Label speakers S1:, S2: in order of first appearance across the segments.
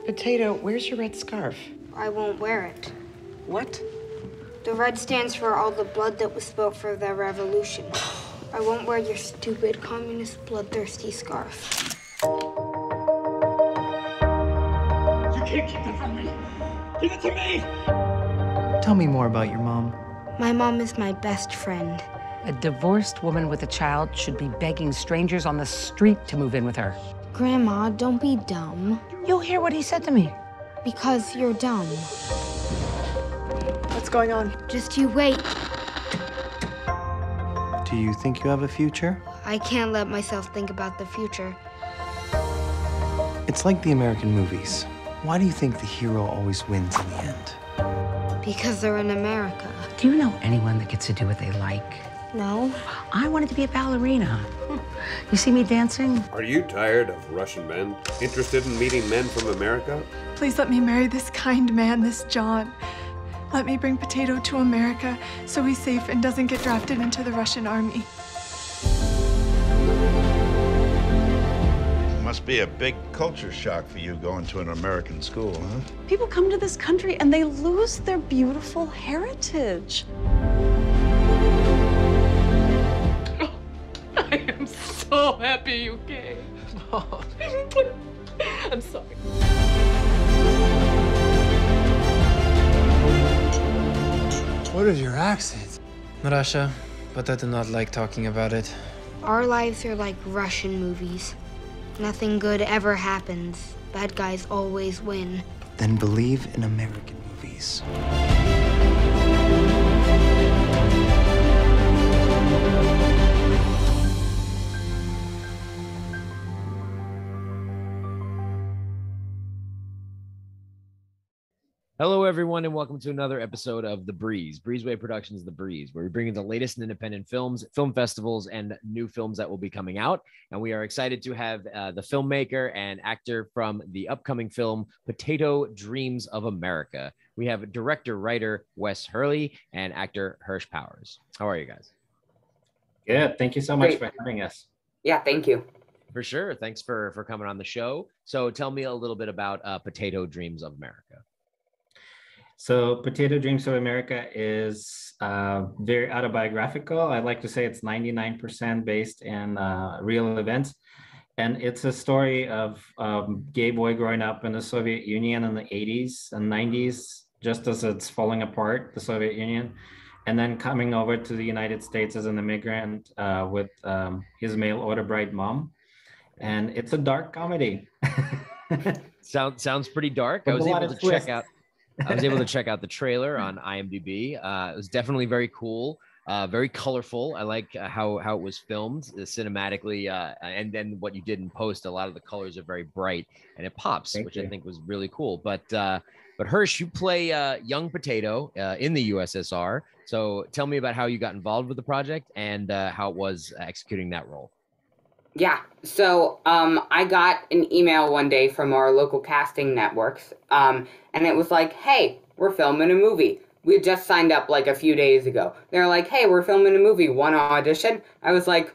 S1: Potato, where's your red scarf?
S2: I won't wear it.
S1: What?
S2: The red stands for all the blood that was spilt for the revolution. I won't wear your stupid communist bloodthirsty scarf.
S3: You can't keep that from me. Give it to me.
S4: Tell me more about your mom.
S2: My mom is my best friend.
S5: A divorced woman with a child should be begging strangers on the street to move in with her.
S2: Grandma, don't be dumb.
S5: You'll hear what he said to me.
S2: Because you're dumb.
S1: What's going on?
S2: Just you wait.
S4: Do you think you have a future?
S2: I can't let myself think about the future.
S4: It's like the American movies. Why do you think the hero always wins in the end?
S2: Because they're in America.
S5: Do you know anyone that gets to do what they like?
S2: No?
S5: I wanted to be a ballerina. You see me dancing?
S6: Are you tired of Russian men? Interested in meeting men from America?
S7: Please let me marry this kind man, this John. Let me bring Potato to America so he's safe and doesn't get drafted into the Russian army.
S8: Must be a big culture shock for you going to an American school, huh?
S9: People come to this country and they lose their beautiful heritage.
S10: I am so happy you came. I'm sorry.
S11: What is your accent? Russia, but I do not like talking about it.
S2: Our lives are like Russian movies. Nothing good ever happens. Bad guys always win.
S4: Then believe in American movies.
S12: Hello, everyone, and welcome to another episode of The Breeze, Breezeway Productions' The Breeze, where we bring you the latest in independent films, film festivals, and new films that will be coming out. And we are excited to have the filmmaker and actor from the upcoming film, Potato Dreams of America. We have director-writer Wes Hurley and actor Hersh Powers. How are you guys?
S13: Good. Thank you so much for having us.
S14: Yeah, thank you.
S12: For sure. Thanks for coming on the show. So tell me a little bit about Potato Dreams of America.
S13: So Potato Dreams of America is very autobiographical. I like to say it's 99% based in real events. And it's a story of a gay boy growing up in the Soviet Union in the 80s and 90s, just as it's falling apart, the Soviet Union, and then coming over to the United States as an immigrant with his mail order bride mom. And it's a dark comedy.
S12: Sounds pretty dark. I was able to check out the trailer on IMDb. It was definitely very cool, very colorful. I like how it was filmed cinematically, and then what you did in post. A lot of the colors are very bright, and it pops, which I think was really cool. But Hersh, you play young Potato in the USSR. So tell me about how you got involved with the project and how it was executing that role.
S14: Yeah, so I got an email one day from our local casting networks, and it was like, hey, we're filming a movie. We had just signed up like a few days ago. They're like, hey, we're filming a movie. Want to audition? I was like,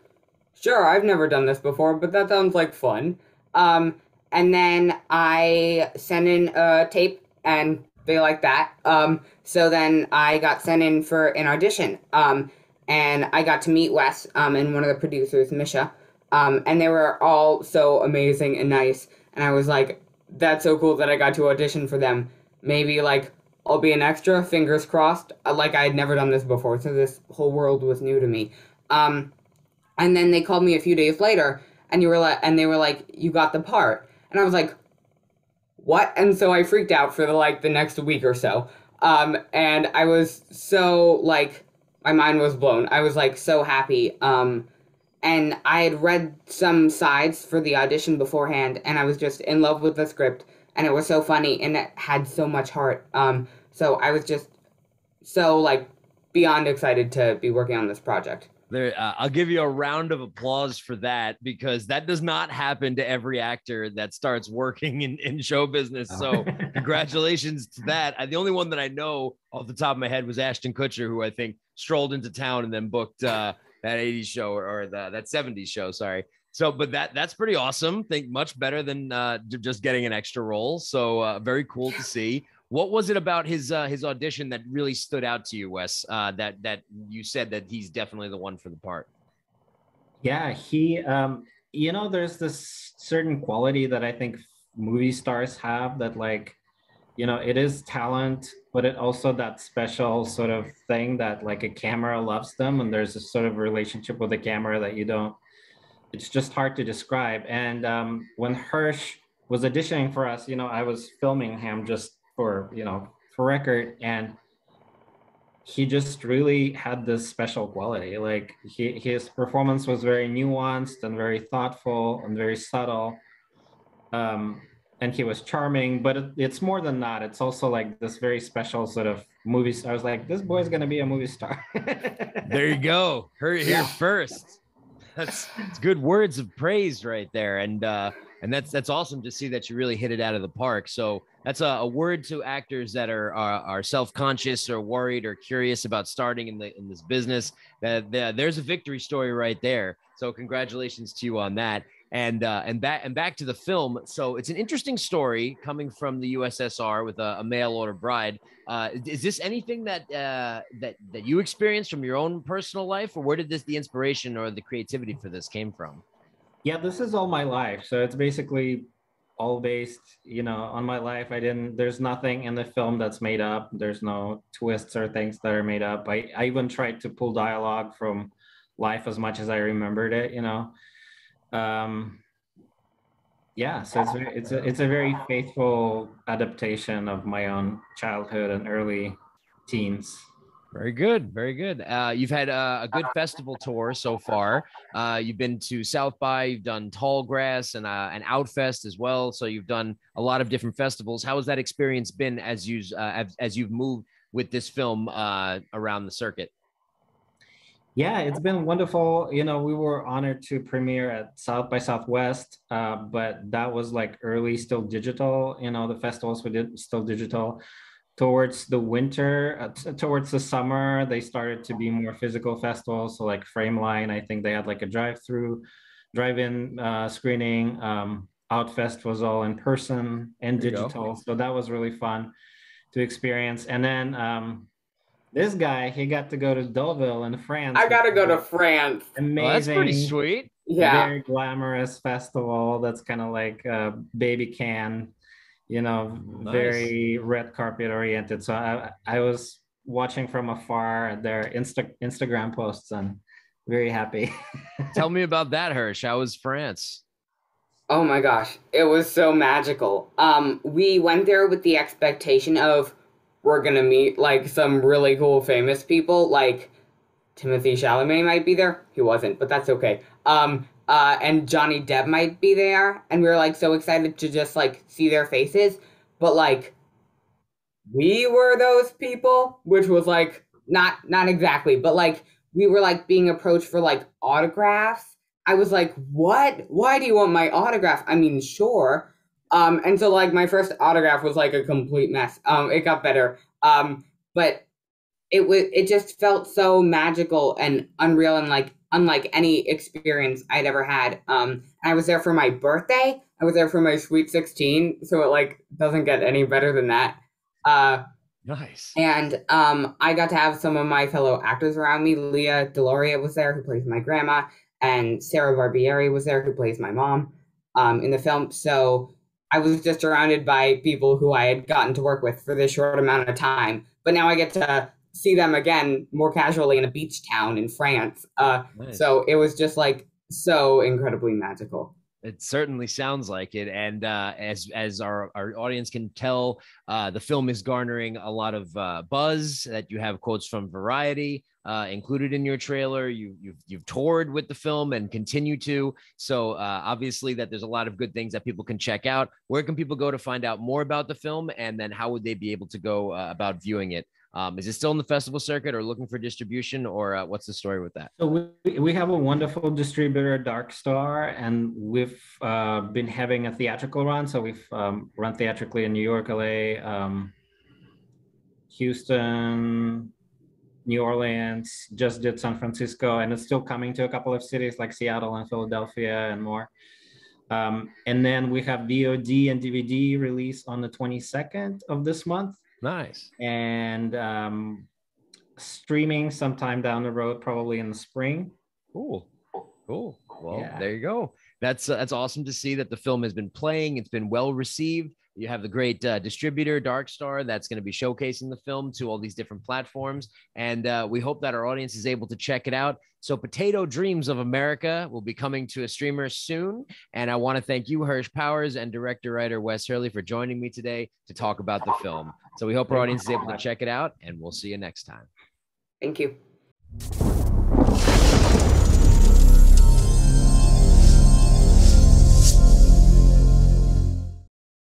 S14: sure, I've never done this before, but that sounds like fun. And then I sent in a tape, and they liked that. So then I got sent in for an audition, and I got to meet Wes and one of the producers, Misha. And they were all so amazing and nice. And I was like, that's so cool that I got to audition for them. Maybe, like, I'll be an extra, fingers crossed. Like, I had never done this before, so this whole world was new to me. And then they called me a few days later, and they were like, you got the part. And I was like, what? And so I freaked out for, the next week or so. And I was so, my mind was blown. I was, so happy. And I had read some sides for the audition beforehand, and I was just in love with the script, and it was so funny, and it had so much heart. So I was just so, beyond excited to be working on this project.
S12: I'll give you a round of applause for that, because that does not happen to every actor that starts working in show business. So congratulations to that. The only one that I know off the top of my head was Ashton Kutcher, who I think strolled into town and then booked that 80s show or that 70s show. Sorry. So, but that's pretty awesome. Think much better than just getting an extra role. So very cool to see. What was it about his audition that really stood out to you, Wes? That you said that he's definitely the one for the part.
S13: Yeah, he, there's this certain quality that I think movie stars have that, like, it is talent, but it also that special sort of thing that like a camera loves them, and there's a sort of relationship with the camera that it's just hard to describe. And when Hersh was auditioning for us, I was filming him just for record, and he just really had this special quality. Like his performance was very nuanced and very thoughtful and very subtle. And he was charming, but it's more than that. It's also like this very special sort of movie. I was like, this boy's gonna be a movie star.
S12: There you go. Heard it here first. That's good words of praise right there. And that's awesome to see that you really hit it out of the park. So that's a word to actors that are self-conscious or worried or curious about starting in this business. There's a victory story right there. So congratulations to you on that. And back to the film. So it's an interesting story coming from the USSR with a mail order bride. Is this anything that you experienced from your own personal life, or where did the inspiration or the creativity for this came from?
S13: Yeah, this is all my life. So it's basically all based, on my life. There's nothing in the film that's made up. There's no twists or things that are made up. I even tried to pull dialogue from life as much as I remembered it, yeah, so it's a very faithful adaptation of my own childhood and early teens.
S12: Very good, very good. You've had a good festival tour so far. You've been to South by, you've done Tallgrass and Outfest as well. So you've done a lot of different festivals. How has that experience been as you've moved with this film around the circuit?
S13: Yeah, it's been wonderful. We were honored to premiere at South by Southwest, but that was like early, still digital. The festivals we did still digital. Towards the winter, towards the summer, they started to be more physical festivals. So like Frameline, I think they had like a drive-in screening. Outfest was all in person and digital. So that was really fun to experience. And then this guy, he got to go to Deauville in France.
S14: I got to go to France.
S13: Amazing.
S12: Oh, that's pretty sweet.
S14: Yeah.
S13: Very glamorous festival. That's kind of like Baby Can, nice. Very red carpet oriented. So I was watching from afar their Instagram posts and very happy.
S12: Tell me about that, Hersh. How was France?
S14: Oh my gosh. It was so magical. We went there with the expectation of we're going to meet like some really cool famous people, like Timothée Chalamet might be there. He wasn't, but that's okay. And Johnny Depp might be there. And we were like so excited to just like see their faces. But like we were those people, which was like not exactly, but like we were like being approached for like autographs. I was like, what? Why do you want my autograph? I mean, sure. And so like my first autograph was like a complete mess. It got better. But it just felt so magical and unreal and like unlike any experience I'd ever had. I was there for my birthday. I was there for my sweet 16. So it like doesn't get any better than that.
S12: Nice.
S14: And I got to have some of my fellow actors around me. Leah Deloria was there, who plays my grandma, and Sarah Barbieri was there, who plays my mom in the film. So I was just surrounded by people who I had gotten to work with for this short amount of time. But now I get to see them again more casually in a beach town in France. Nice. So it was just like so incredibly magical.
S12: It certainly sounds like it. And as our audience can tell, the film is garnering a lot of buzz, that you have quotes from Variety included in your trailer. You've toured with the film and continue to. So obviously that there's a lot of good things that people can check out. Where can people go to find out more about the film? And then how would they be able to go about viewing it? Is it still in the festival circuit or looking for distribution, or what's the story with that?
S13: So we have a wonderful distributor, Dark Star, and we've been having a theatrical run. So we've run theatrically in New York, LA, Houston, New Orleans, just did San Francisco, and it's still coming to a couple of cities like Seattle and Philadelphia and more. And then we have VOD and DVD release on the 22nd of this month.
S12: Nice.
S13: And streaming sometime down the road, probably in the spring.
S12: Cool. Well, there you go. That's awesome to see that the film has been playing. It's been well received. You have the great distributor, Dark Star, that's going to be showcasing the film to all these different platforms. And we hope that our audience is able to check it out. So Potato Dreams of America will be coming to a streamer soon. And I want to thank you, Hersh Powers, and director-writer Wes Hurley for joining me today to talk about the film. So we hope our audience is able to check it out, and we'll see you next time.
S14: Thank you.